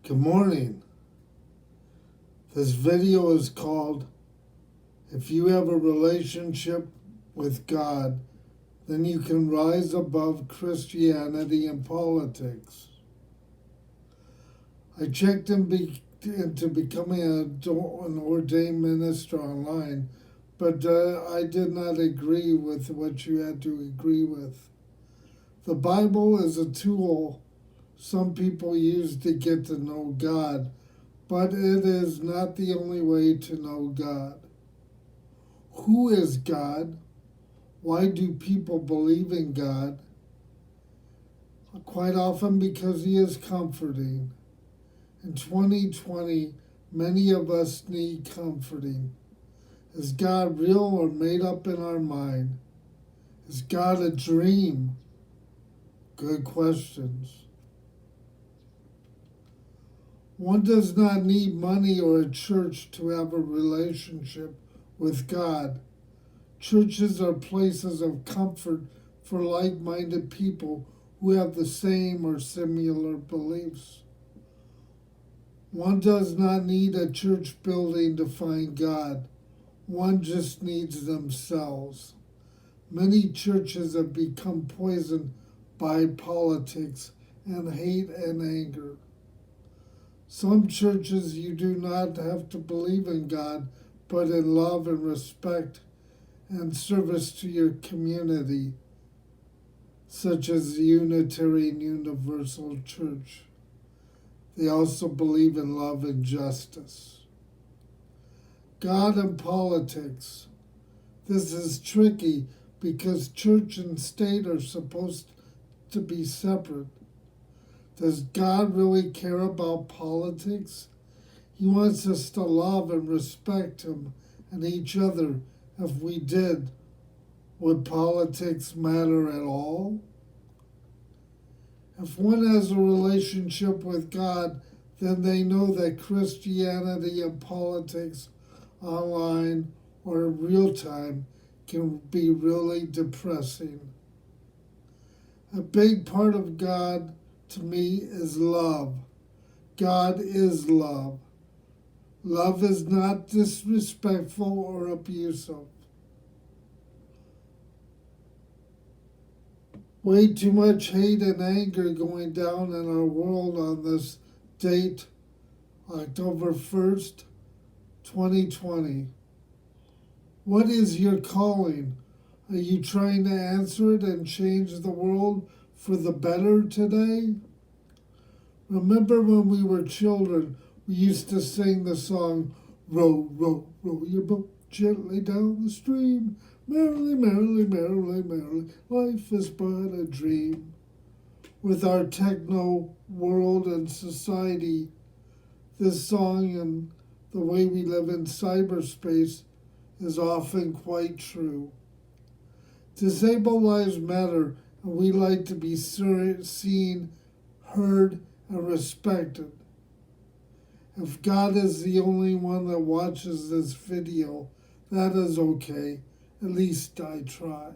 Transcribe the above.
Good morning. This video is called If You Have a Relationship with God, Then You Can Rise Above Christianity and Politics. I checked into becoming an ordained minister online, but I did not agree with what you had to agree with. The Bible is a tool some people use to get to know God, but it is not the only way to know God. Who is God? Why do people believe in God? Quite often because He is comforting. In 2020, many of us need comforting. Is God real or made up in our mind? Is God a dream? Good questions. One does not need money or a church to have a relationship with God. Churches are places of comfort for like-minded people who have the same or similar beliefs. One does not need a church building to find God. One just needs themselves. Many churches have become poisoned by politics and hate and anger. Some churches you do not have to believe in God, but in love and respect and service to your community, such as the Unitarian Universal Church. They also believe in love and justice. God and politics. This is tricky because church and state are supposed to be separate. Does God really care about politics? He wants us to love and respect Him and each other. If we did, would politics matter at all? If one has a relationship with God, then they know that Christianity and politics online or in real time can be really depressing. A big part of God to me is love. God is love. Love is not disrespectful or abusive. Way too much hate and anger going down in our world on this date, October 1st, 2020. What is your calling? Are you trying to answer it and change the world for the better today? Remember when we were children, we used to sing the song, "Row, row, row your boat gently down the stream. Merrily, merrily, merrily, merrily, life is but a dream." With our techno world and society, this song and the way we live in cyberspace is often quite true. Disabled lives matter, and we like to be seen, heard, and respected. If God is the only one that watches this video, that is okay. At least I tried.